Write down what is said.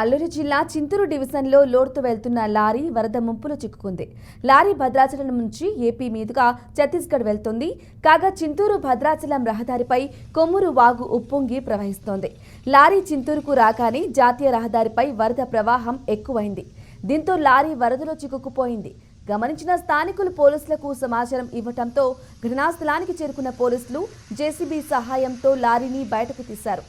అల్లూరి జిల్లా చింతూరు డివిజన్లో లోడ్తో వెళ్తున్న లారీ వరద ముంపులో చిక్కుకుంది. లారీ భద్రాచలం నుంచి ఏపీ మీదుగా ఛత్తీస్గఢ్ వెళ్తోంది. కాగా చింతూరు భద్రాచలం రహదారిపై కొమ్మూరు వాగు ఉప్పొంగి ప్రవహిస్తోంది. లారీ చింతూరుకు రాగానే జాతీయ రహదారిపై వరద ప్రవాహం ఎక్కువైంది. దీంతో లారీ వరదలో చిక్కుకుపోయింది. గమనించిన స్థానికులు పోలీసులకు సమాచారం ఇవ్వడంతో ఘటనాస్థలానికి చేరుకున్న పోలీసులు జేసీబీ సహాయంతో లారీని బయటకు తీశారు.